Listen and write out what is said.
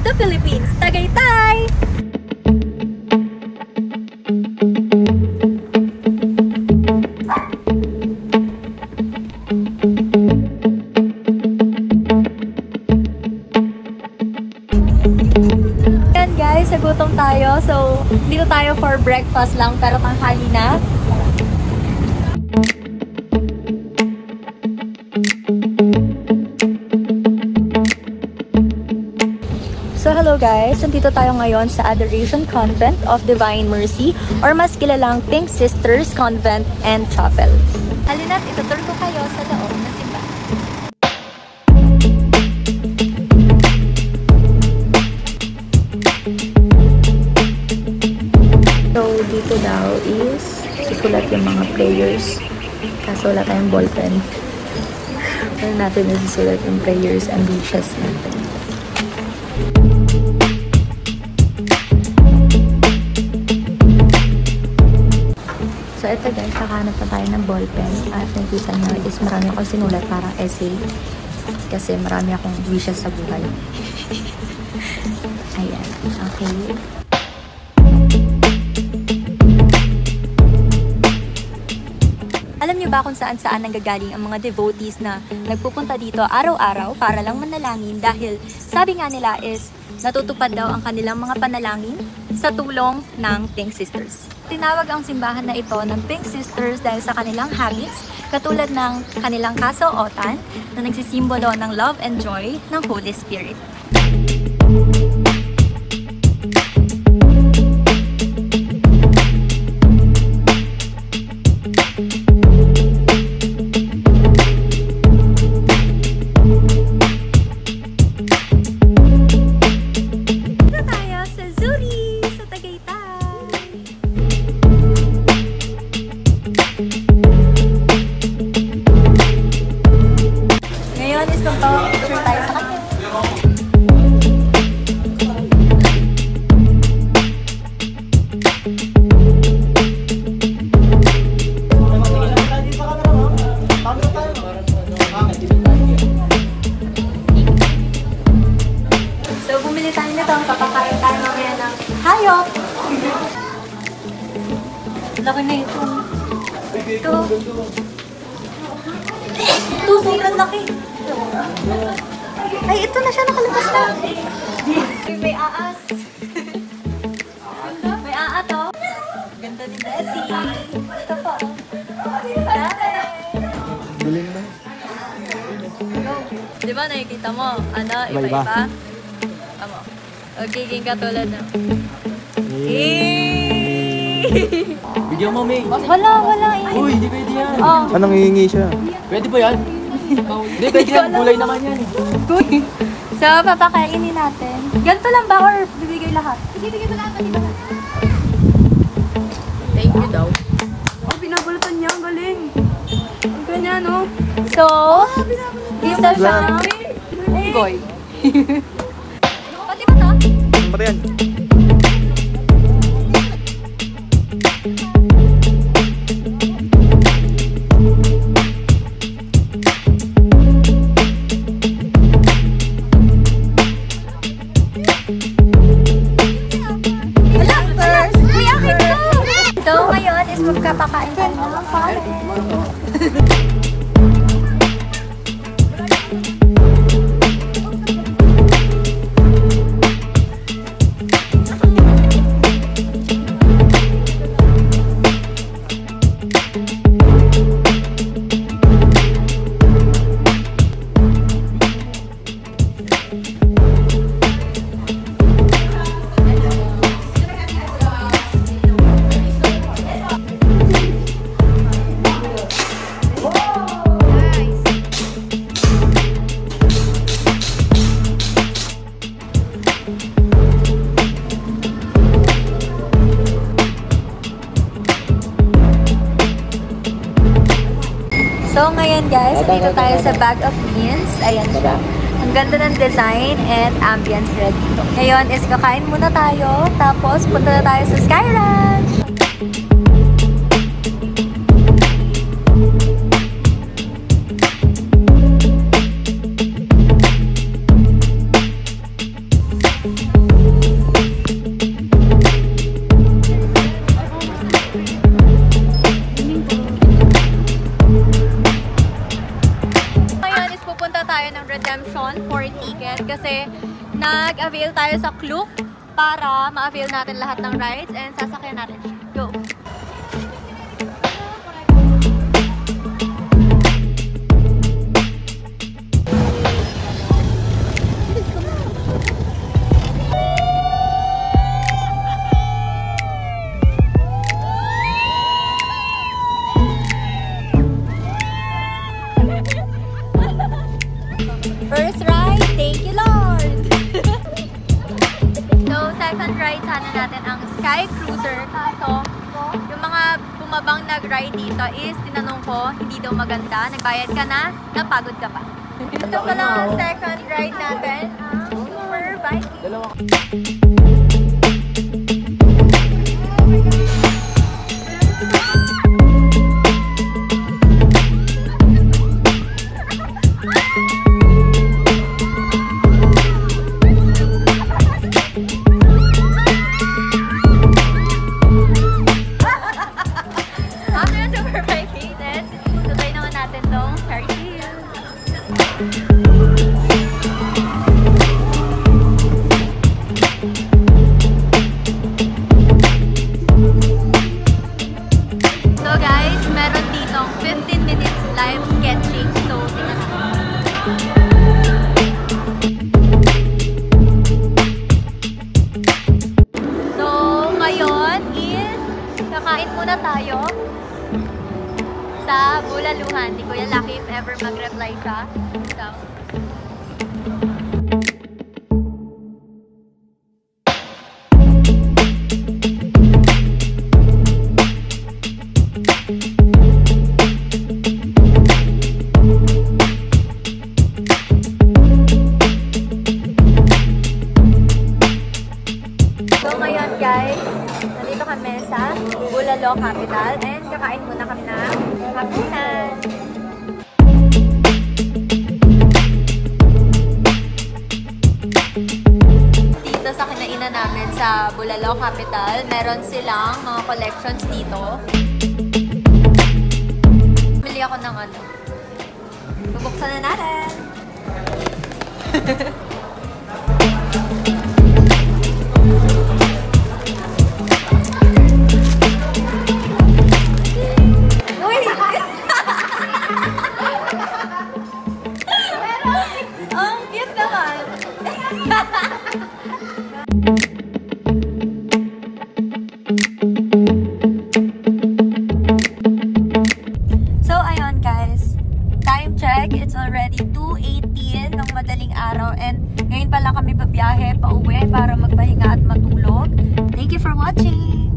the Philippines, Tagaytay! Yan guys, nagutom tayo. So, dito tayo for breakfast lang pero tanghali na. So hello guys, nandito tayo ngayon sa Adoration Convent of Divine Mercy or mas kilalang Pink Sisters Convent and Chapel. Halina't itutur ko kayo sa loob na simbahan. So dito daw is susulat yung mga prayers kaso wala tayong ballpen. Pero natin na susulat yung prayers and wishes natin. So, ito guys, nakahanap na tayo ng ballpen. At nakikita nyo is marami akong sinulat parang essay. Kasi marami akong wishes sa buhay. Ayan. Okay. Alam niyo ba kung saan-saan nanggagaling ang mga devotees na nagpupunta dito araw-araw para lang manalangin dahil sabi nga nila is natutupad daw ang kanilang mga panalangin sa tulong ng Pink Sisters. Tinawag ang simbahan na ito ng Pink Sisters dahil sa kanilang habits katulad ng kanilang kasuotan na nagsisimbolo ng love and joy ng Holy Spirit. So, bumili tayo nito. Kapakain tayo mamaya ng hayop. Laki na ito. Ito. Ito, sobrang laki. Ay, ito na siya. Nakalabas na. May aas. May aa to. Ganda ni Bessie. Ito po. Galing na. Di ba nakikita mo? Ano? Iba-iba? Tama. Okay, king katulad na. Bigyan mo, May. Wala. Uy, hindi pwede yan. Oh. Anong hihingi siya? Pwede ba yan? Hindi, pwede yan. Gulay naman yan. So, papakainin natin. Ganito lang ba or bibigay lahat? Bibigay ko lahat. Thank you daw. Oh, pinabulutan niya. Ang galing. Ang ganyan, no? So, isa siyang unggoy. Pati ba to? Ano ba yan? So, ngayon is magkapakain tayo ng pare. So, ngayon guys, dito tayo sa Bag of Beans. Ayan siya. Ang ganda ng design and ambience red dito. Ngayon is kakain muna tayo. Tapos, punta na tayo sa Sky Ranch. kasi nag-avail tayo sa Klook para ma-avail natin lahat ng rides and sasakyan natin. Go! First ride, thank you Lord! So, second ride sana natin ang Sky Cruiser. Kaso, yung mga bumabang nag-ride dito is tinanong ko, hindi daw maganda. Nagbayad ka na, napagod ka pa. Ito pala ang second ride natin, ang Super Viking. After yung Super Viking, tutay naman natin tong Ferris wheel. So guys, meron ditong 15 minutes live sketching. So, tingnan natin. So, ngayon is kakain muna tayo sa Bulaluhan. Di ko yan lucky if ever mag-reply siya. So, ngayon guys, nandito kami sa Bulalo Capital and kakain muna kami ng hapunan. Dito sa kinainan namin sa Bulalo Capital, meron silang mga collections dito. Bili ako ng ano. Bubuksan na natin! Ang cute naman! So, ayun guys. Time check. It's already 2:18 ng madaling araw and ngayon pa lang kami babiyahe pauwi para magpahinga at matulog. Thank you for watching!